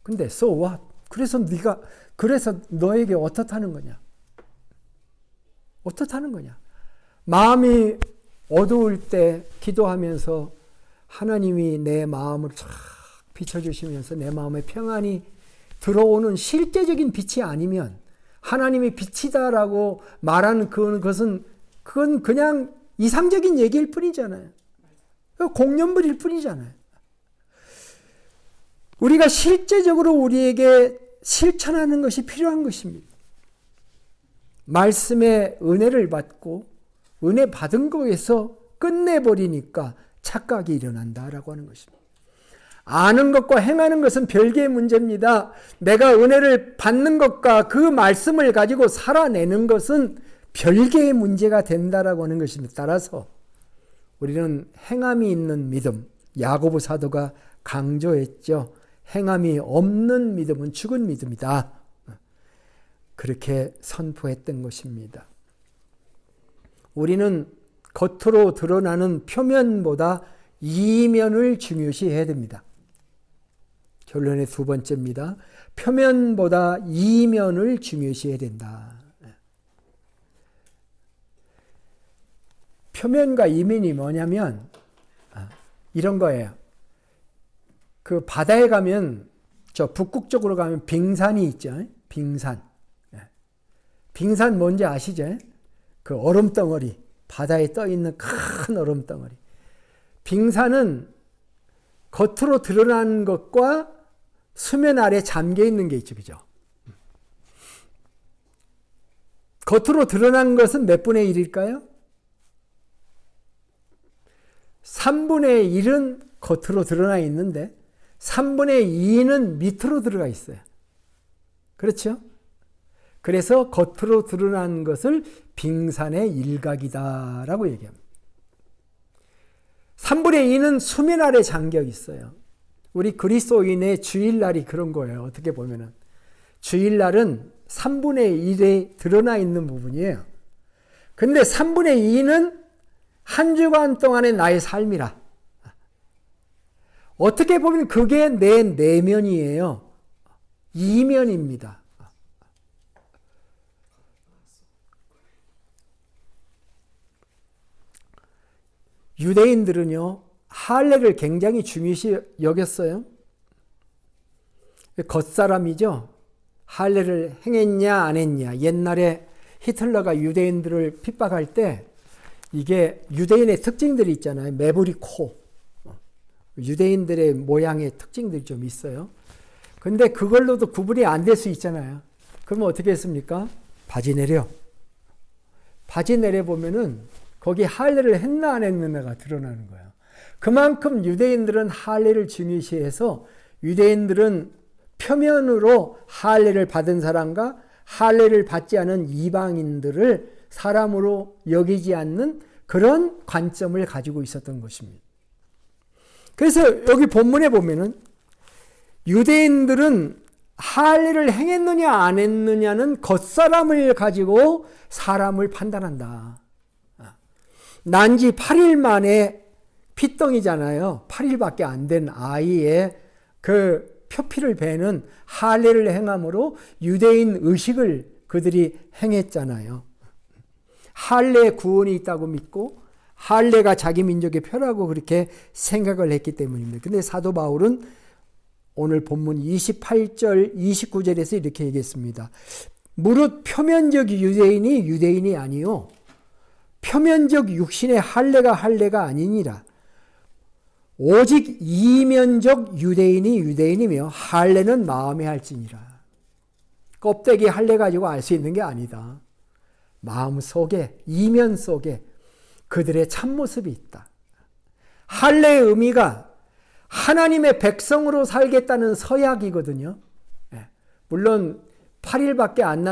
근데 so what? 그래서 너에게 어떻다는 거냐? 어떻다는 거냐? 마음이 어두울 때 기도하면서 하나님이 내 마음을 쫙 비춰주시면서 내 마음에 평안이 들어오는 실제적인 빛이 아니면 하나님이 빛이다라고 말하는 그건 그냥 이상적인 얘기일 뿐이잖아요. 공연물일 뿐이잖아요. 우리가 실제적으로 우리에게 실천하는 것이 필요한 것입니다. 말씀의 은혜를 받고 은혜 받은 거에서 끝내버리니까 착각이 일어난다라고 하는 것입니다. 아는 것과 행하는 것은 별개의 문제입니다. 내가 은혜를 받는 것과 그 말씀을 가지고 살아내는 것은 별개의 문제가 된다라고 하는 것입니다. 따라서 우리는 행함이 있는 믿음, 야고보 사도가 강조했죠. 행함이 없는 믿음은 죽은 믿음이다. 그렇게 선포했던 것입니다. 우리는 겉으로 드러나는 표면보다 이면을 중요시해야 됩니다. 결론의 두 번째입니다. 표면보다 이면을 중요시해야 된다. 표면과 이면이 뭐냐면 이런 거예요. 그 바다에 가면 저 북극 쪽으로 가면 빙산이 있죠. 빙산. 빙산 뭔지 아시죠? 그 얼음덩어리. 바다에 떠 있는 큰 얼음덩어리. 빙산은 겉으로 드러난 것과 수면 아래 잠겨 있는 게 있죠. 그죠? 겉으로 드러난 것은 몇 분의 1일까요? 3분의 1은 겉으로 드러나 있는데 3분의 2는 밑으로 들어가 있어요. 그렇죠? 그래서 겉으로 드러난 것을 빙산의 일각이다라고 얘기합니다. 3분의 2는 수면 아래 잠겨 있어요. 우리 그리스도인의 주일날이 그런 거예요. 어떻게 보면은. 주일날은 3분의 1에 드러나 있는 부분이에요. 근데 3분의 2는 한 주간 동안의 나의 삶이라. 어떻게 보면 그게 내 내면이에요. 이면입니다. 유대인들은요, 할례를 굉장히 중요시 여겼어요. 겉사람이죠. 할례를 행했냐 안 했냐. 옛날에 히틀러가 유대인들을 핍박할 때 이게 유대인의 특징들이 있잖아요. 매부리 코. 유대인들의 모양의 특징들이 좀 있어요. 근데 그걸로도 구분이 안 될 수 있잖아요. 그러면 어떻게 했습니까? 바지 내려. 바지 내려보면은 거기 할례를 했나 안 했느냐가 드러나는 거예요. 그만큼 유대인들은 할례를 중요시해서 유대인들은 표면으로 할례를 받은 사람과 할례를 받지 않은 이방인들을 사람으로 여기지 않는 그런 관점을 가지고 있었던 것입니다. 그래서 여기 본문에 보면은 유대인들은 할례를 행했느냐 안 했느냐는 겉사람을 가지고 사람을 판단한다. 난지 8일 만에 피덩이잖아요. 8일밖에 안 된 아이의 그 표피를 베는 할례를 행함으로 유대인 의식을 그들이 행했잖아요. 할례 구원이 있다고 믿고 할례가 자기 민족의 표라고 그렇게 생각을 했기 때문입니다. 근데 사도 바울은 오늘 본문 28절 29절에서 이렇게 얘기했습니다. 무릇 표면적 유대인이 아니요 표면적 육신의 할례가 아니니라. 오직 이면적 유대인이며 할례는 마음에 할지니라. 껍데기 할례 가지고 알 수 있는 게 아니다. 마음 속에, 이면 속에 그들의 참모습이 있다. 할례의 의미가 하나님의 백성으로 살겠다는 서약이거든요. 물론 8일밖에 안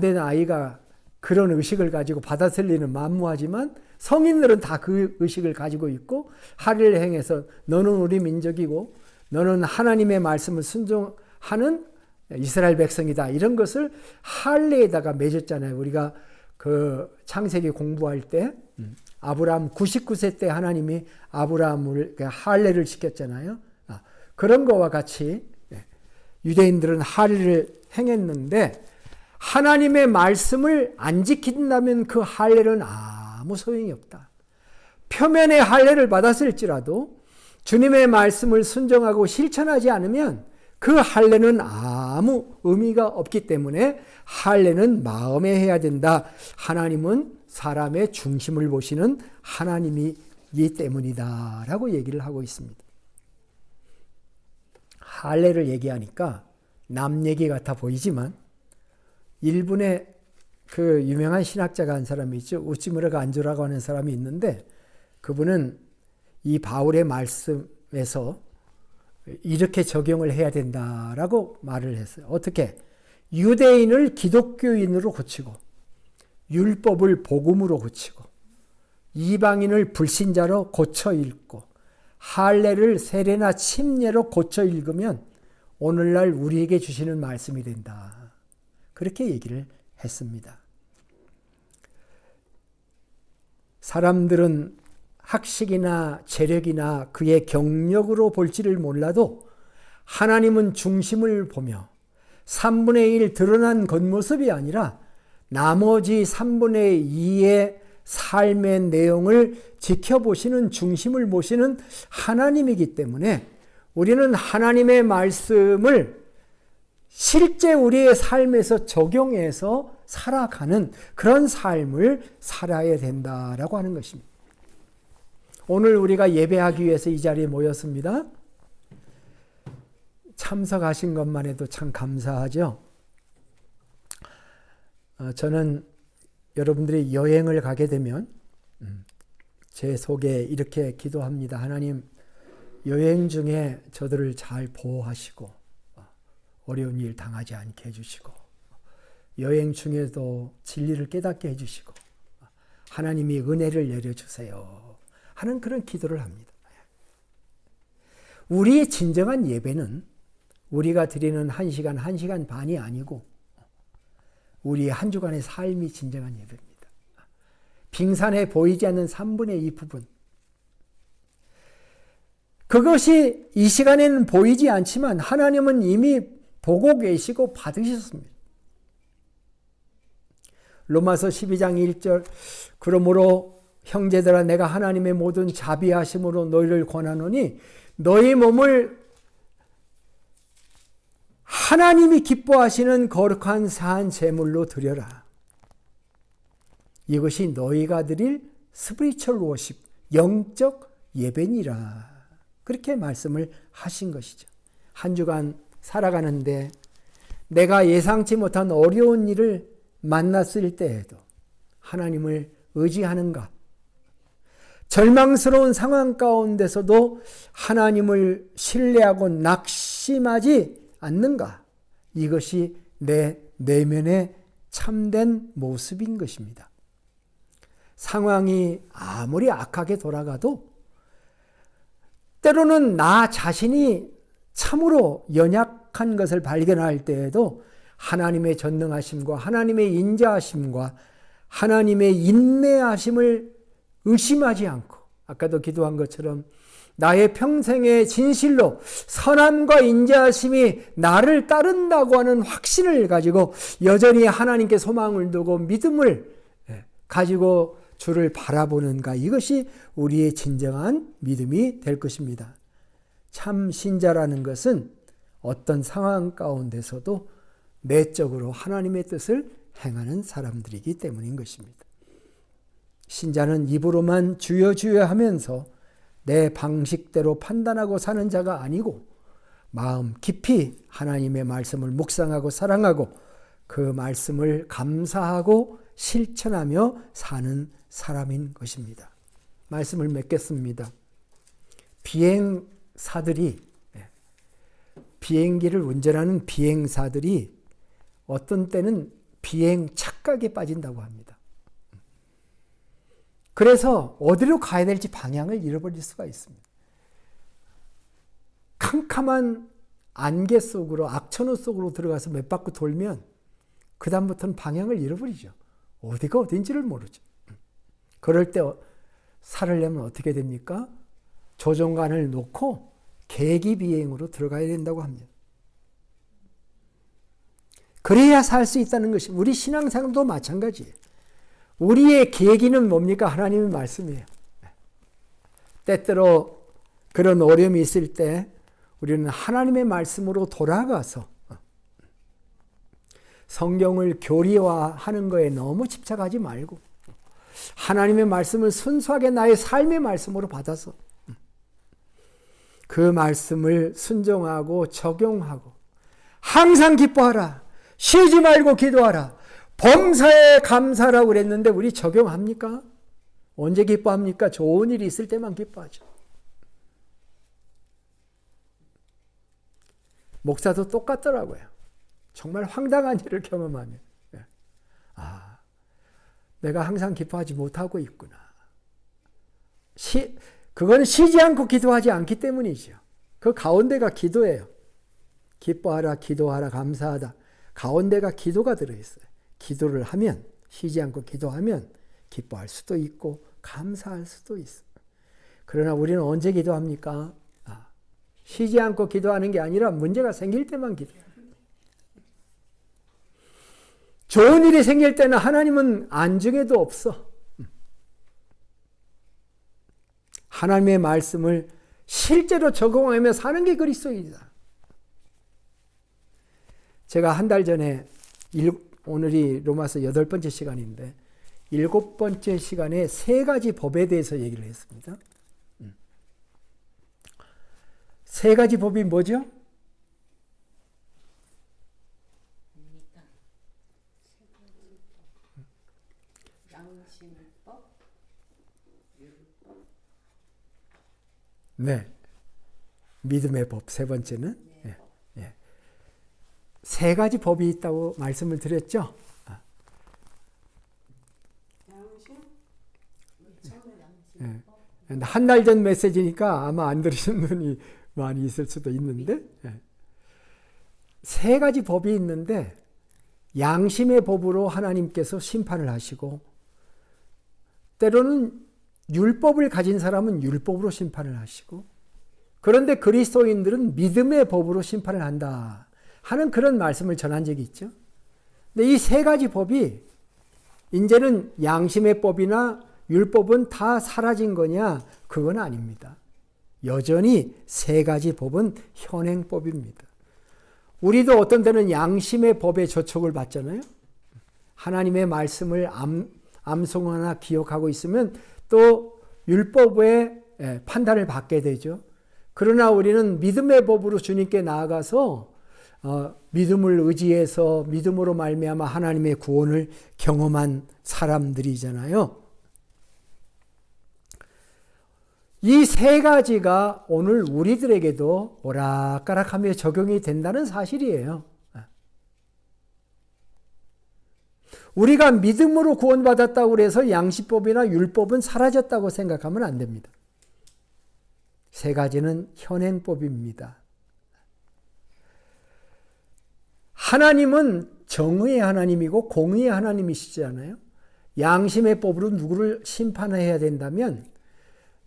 된 아이가 그런 의식을 가지고 받아들이는 만무하지만 성인들은 다 그 의식을 가지고 있고 할례를 행해서 너는 우리 민족이고 너는 하나님의 말씀을 순종하는 이스라엘 백성이다. 이런 것을 할례에다가 맺었잖아요. 우리가 그 창세기 공부할 때 아브라함 99세 때 하나님이 아브라함을 할례를 시켰잖아요. 그런 거와 같이 유대인들은 할례를 행했는데 하나님의 말씀을 안 지킨다면 그 할례는 아무 소용이 없다. 표면의 할례를 받았을지라도 주님의 말씀을 순종하고 실천하지 않으면 그 할례는 아무 의미가 없기 때문에 할례는 마음에 해야 된다. 하나님은 사람의 중심을 보시는 하나님이기 때문이다 라고 얘기를 하고 있습니다. 할례를 얘기하니까 남 얘기 같아 보이지만 일본의 그 유명한 신학자가 한 사람이 있죠. 우찌무라 간조라고 하는 사람이 있는데 그분은 이 바울의 말씀에서 이렇게 적용을 해야 된다라고 말을 했어요. 어떻게? 유대인을 기독교인으로 고치고 율법을 복음으로 고치고 이방인을 불신자로 고쳐 읽고 할례를 세례나 침례로 고쳐 읽으면 오늘날 우리에게 주시는 말씀이 된다. 그렇게 얘기를 했습니다. 사람들은 학식이나 재력이나 그의 경력으로 볼지를 몰라도 하나님은 중심을 보며 3분의 1 드러난 겉모습이 아니라 나머지 3분의 2의 삶의 내용을 지켜보시는 중심을 보시는 하나님이기 때문에 우리는 하나님의 말씀을 실제 우리의 삶에서 적용해서 살아가는 그런 삶을 살아야 된다라고 하는 것입니다. 오늘 우리가 예배하기 위해서 이 자리에 모였습니다. 참석하신 것만 해도 참 감사하죠. 저는 여러분들이 여행을 가게 되면 제 속에 이렇게 기도합니다. 하나님, 여행 중에 저들을 잘 보호하시고 어려운 일 당하지 않게 해주시고 여행 중에도 진리를 깨닫게 해주시고 하나님이 은혜를 내려주세요 하는 그런 기도를 합니다. 우리의 진정한 예배는 우리가 드리는 1시간, 1시간 반이 아니고 우리의 한 주간의 삶이 진정한 예배입니다. 빙산에 보이지 않는 3분의 2 부분. 그것이 이 시간에는 보이지 않지만 하나님은 이미 보고 계시고 받으셨습니다. 로마서 12장 1절 그러므로 형제들아 내가 하나님의 모든 자비하심으로 너희를 권하노니 너희 몸을 하나님이 기뻐하시는 거룩한 산 제물로 드려라. 이것이 너희가 드릴 스피리추얼 워십, 영적 예배니라. 그렇게 말씀을 하신 것이죠. 한 주간 살아가는데 내가 예상치 못한 어려운 일을 만났을 때에도 하나님을 의지하는가? 절망스러운 상황 가운데서도 하나님을 신뢰하고 낙심하지 않는가? 이것이 내 내면의 참된 모습인 것입니다. 상황이 아무리 악하게 돌아가도 때로는 나 자신이 참으로 연약한 것을 발견할 때에도 하나님의 전능하심과 하나님의 인자하심과 하나님의 인내하심을 의심하지 않고 아까도 기도한 것처럼 나의 평생의 진실로 선함과 인자하심이 나를 따른다고 하는 확신을 가지고 여전히 하나님께 소망을 두고 믿음을 가지고 주를 바라보는가, 이것이 우리의 진정한 믿음이 될 것입니다. 참 신자라는 것은 어떤 상황 가운데서도 내적으로 하나님의 뜻을 행하는 사람들이기 때문인 것입니다. 신자는 입으로만 주여 주여 하면서 내 방식대로 판단하고 사는 자가 아니고 마음 깊이 하나님의 말씀을 묵상하고 사랑하고 그 말씀을 감사하고 실천하며 사는 사람인 것입니다. 말씀을 맺겠습니다. 비행기를 운전하는 비행사들이 어떤 때는 비행 착각에 빠진다고 합니다. 그래서 어디로 가야 될지 방향을 잃어버릴 수가 있습니다. 캄캄한 안개 속으로 악천후 속으로 들어가서 몇 바퀴 돌면 그 다음부터는 방향을 잃어버리죠. 어디가 어딘지를 모르죠. 그럴 때 살으려면 어떻게 됩니까? 조종간을 놓고 계기비행으로 들어가야 된다고 합니다. 그래야 살 수 있다는 것이 우리 신앙생활도 마찬가지예요. 우리의 계기는 뭡니까? 하나님의 말씀이에요. 때때로 그런 어려움이 있을 때 우리는 하나님의 말씀으로 돌아가서 성경을 교리화하는 거에 너무 집착하지 말고 하나님의 말씀을 순수하게 나의 삶의 말씀으로 받아서 그 말씀을 순종하고 적용하고 항상 기뻐하라. 쉬지 말고 기도하라. 범사에 감사하라고 그랬는데 우리 적용합니까? 언제 기뻐합니까? 좋은 일이 있을 때만 기뻐하죠. 목사도 똑같더라고요. 정말 황당한 일을 경험하면 내가 항상 기뻐하지 못하고 있구나. 그건 쉬지 않고 기도하지 않기 때문이죠. 그 가운데가 기도예요. 기뻐하라, 기도하라, 감사하다. 가운데가 기도가 들어있어요. 기도를 하면, 쉬지 않고 기도하면 기뻐할 수도 있고 감사할 수도 있어요. 그러나 우리는 언제 기도합니까? 쉬지 않고 기도하는 게 아니라 문제가 생길 때만 기도해요. 좋은 일이 생길 때는 하나님은 안중에도 없어. 하나님의 말씀을 실제로 적용하며 사는 게 그리스도이다. 제가 한 달 전에 오늘이 로마서 8번째 시간인데 7번째 시간에 3가지 법에 대해서 얘기를 했습니다. 3가지 법이 뭐죠? 네. 믿음의 법 3번째는 3가지 법이 있다고 말씀을 드렸죠. 한 달 전 메시지니까 아마 안 들으신 분이 많이 있을 수도 있는데 3가지 법이 있는데 양심의 법으로 하나님께서 심판을 하시고 때로는 율법을 가진 사람은 율법으로 심판을 하시고 그런데 그리스도인들은 믿음의 법으로 심판을 한다 하는 그런 말씀을 전한 적이 있죠. 근데 이 3가지 법이 이제는 양심의 법이나 율법은 다 사라진 거냐? 그건 아닙니다. 여전히 3가지 법은 현행법입니다. 우리도 어떤 때는 양심의 법에 저촉을 받잖아요. 하나님의 말씀을 암송하나 기억하고 있으면 또 율법의 판단을 받게 되죠. 그러나 우리는 믿음의 법으로 주님께 나아가서 믿음을 의지해서 믿음으로 말미암아 하나님의 구원을 경험한 사람들이잖아요. 이 3가지가 오늘 우리들에게도 오락가락하며 적용이 된다는 사실이에요. 우리가 믿음으로 구원받았다고 해서 양식법이나 율법은 사라졌다고 생각하면 안 됩니다. 3가지는 현행법입니다. 하나님은 정의의 하나님이고 공의의 하나님이시잖아요. 양심의 법으로 누구를 심판해야 된다면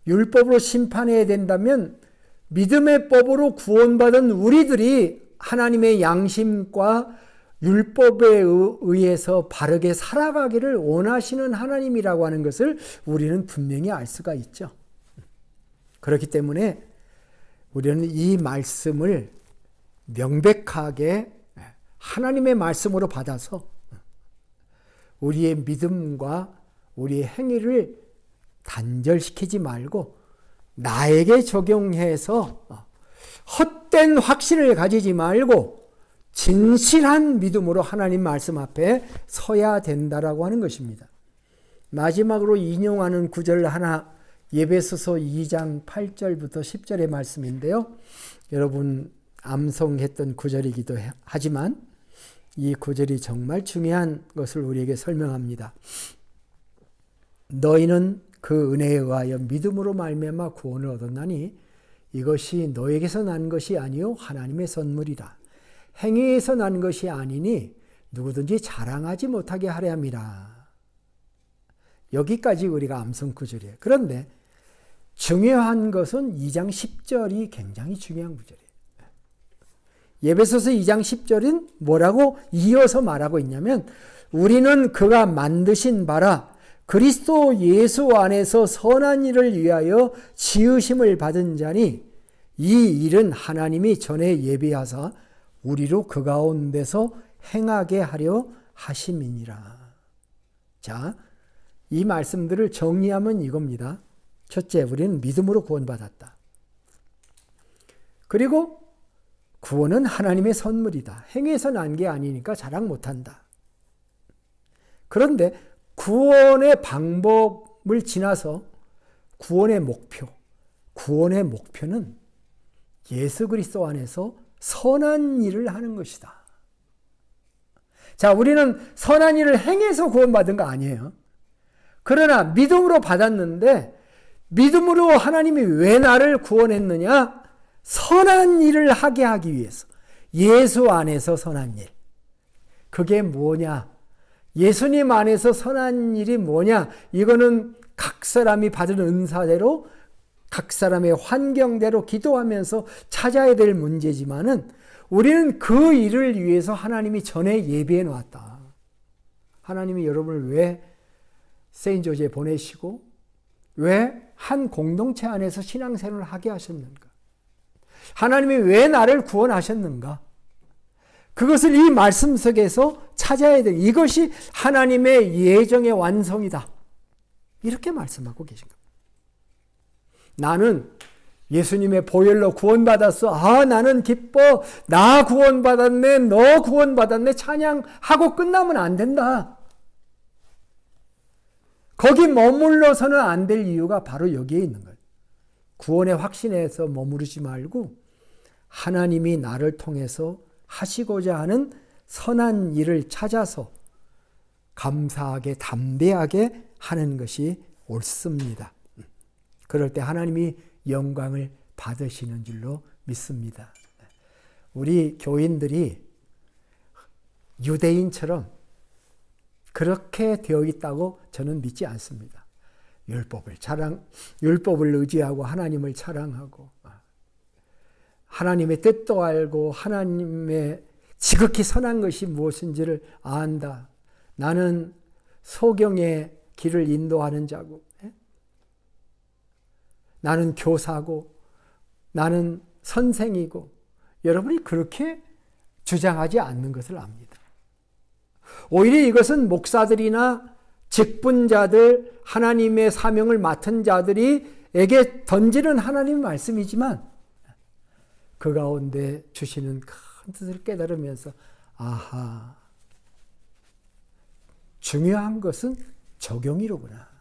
율법으로 심판해야 된다면 믿음의 법으로 구원받은 우리들이 하나님의 양심과 율법에 의해서 바르게 살아가기를 원하시는 하나님이라고 하는 것을 우리는 분명히 알 수가 있죠. 그렇기 때문에 우리는 이 말씀을 명백하게 하나님의 말씀으로 받아서 우리의 믿음과 우리의 행위를 단절시키지 말고 나에게 적용해서 헛된 확신을 가지지 말고 진실한 믿음으로 하나님 말씀 앞에 서야 된다라고 하는 것입니다. 마지막으로 인용하는 구절 하나 에베소서 2장 8절부터 10절의 말씀인데요. 여러분 암송했던 구절이기도 하지만 이 구절이 정말 중요한 것을 우리에게 설명합니다. 너희는 그 은혜에 의하여 믿음으로 말미암아 구원을 얻었나니 이것이 너에게서 난 것이 아니요 하나님의 선물이라. 행위에서 난 것이 아니니 누구든지 자랑하지 못하게 하려 함이라. 여기까지 우리가 암송 구절이에요. 그런데 중요한 것은 2장 10절이 굉장히 중요한 구절이에요. 에베소서 2장 10절은 뭐라고 이어서 말하고 있냐면 우리는 그가 만드신 바라 그리스도 예수 안에서 선한 일을 위하여 지으심을 받은 자니 이 일은 하나님이 전에 예비하사 우리로 그 가운데서 행하게 하려 하심이니라. 자, 이 말씀들을 정리하면 이겁니다. 첫째, 우리는 믿음으로 구원받았다. 그리고 구원은 하나님의 선물이다. 행위에서 난 게 아니니까 자랑 못한다. 그런데 구원의 방법을 지나서 구원의 목표는 예수 그리스도 안에서 선한 일을 하는 것이다. 자, 우리는 선한 일을 행해서 구원받은 거 아니에요. 그러나 믿음으로 받았는데 믿음으로 하나님이 왜 나를 구원했느냐? 선한 일을 하게 하기 위해서. 예수 안에서 선한 일. 그게 뭐냐? 예수님 안에서 선한 일이 뭐냐? 이거는 각 사람이 받은 은사대로 각 사람의 환경대로 기도하면서 찾아야 될 문제지만은 우리는 그 일을 위해서 하나님이 전에 예비해 놓았다. 하나님이 여러분을 왜 세인조지에 보내시고 왜 한 공동체 안에서 신앙생활을 하게 하셨는가? 하나님이 왜 나를 구원하셨는가? 그것을 이 말씀 속에서 찾아야 돼. 이것이 하나님의 예정의 완성이다. 이렇게 말씀하고 계신 겁니다. 나는 예수님의 보혈로 구원받았어. 아, 나는 기뻐. 나 구원받았네. 너 구원받았네. 찬양하고 끝나면 안 된다. 거기 머물러서는 안 될 이유가 바로 여기에 있는 거예요. 구원의 확신에서 머무르지 말고 하나님이 나를 통해서 하시고자 하는 선한 일을 찾아서 감사하게 담대하게 하는 것이 옳습니다. 그럴 때 하나님이 영광을 받으시는 줄로 믿습니다. 우리 교인들이 유대인처럼 그렇게 되어 있다고 저는 믿지 않습니다. 율법을 의지하고 하나님을 자랑하고 하나님의 뜻도 알고 하나님의 지극히 선한 것이 무엇인지를 안다. 나는 소경의 길을 인도하는 자고 나는 교사고 나는 선생이고 여러분이 그렇게 주장하지 않는 것을 압니다. 오히려 이것은 목사들이나 직분자들, 하나님의 사명을 맡은 자들이에게 던지는 하나님의 말씀이지만 그 가운데 주시는 큰 뜻을 깨달으면서 아하, 중요한 것은 적용이로구나.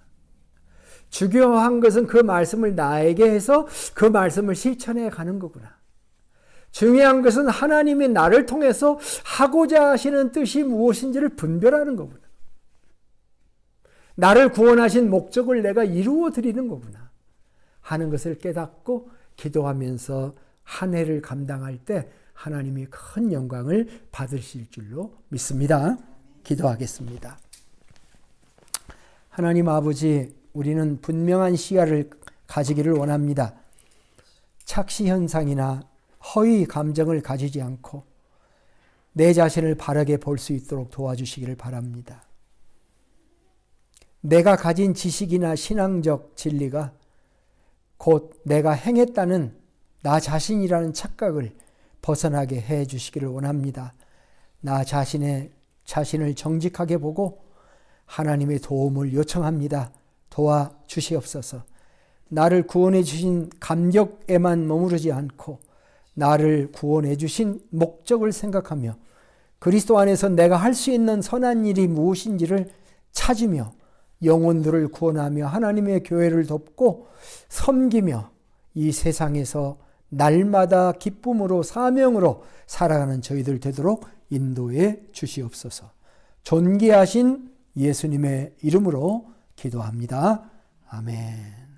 중요한 것은 그 말씀을 나에게 해서 그 말씀을 실천해 가는 거구나. 중요한 것은 하나님이 나를 통해서 하고자 하시는 뜻이 무엇인지를 분별하는 거구나. 나를 구원하신 목적을 내가 이루어 드리는 거구나 하는 것을 깨닫고 기도하면서 한 해를 감당할 때 하나님이 큰 영광을 받으실 줄로 믿습니다. 기도하겠습니다. 하나님 아버지, 우리는 분명한 시야를 가지기를 원합니다. 착시 현상이나 허위 감정을 가지지 않고 내 자신을 바르게 볼 수 있도록 도와주시기를 바랍니다. 내가 가진 지식이나 신앙적 진리가 곧 내가 행했다는 나 자신이라는 착각을 벗어나게 해 주시기를 원합니다. 나 자신을 정직하게 보고 하나님의 도움을 요청합니다. 도와주시옵소서. 나를 구원해 주신 감격에만 머무르지 않고 나를 구원해 주신 목적을 생각하며 그리스도 안에서 내가 할 수 있는 선한 일이 무엇인지를 찾으며 영혼들을 구원하며 하나님의 교회를 돕고 섬기며 이 세상에서 날마다 기쁨으로 사명으로 살아가는 저희들 되도록 인도해 주시옵소서. 존귀하신 예수님의 이름으로 기도합니다. 아멘.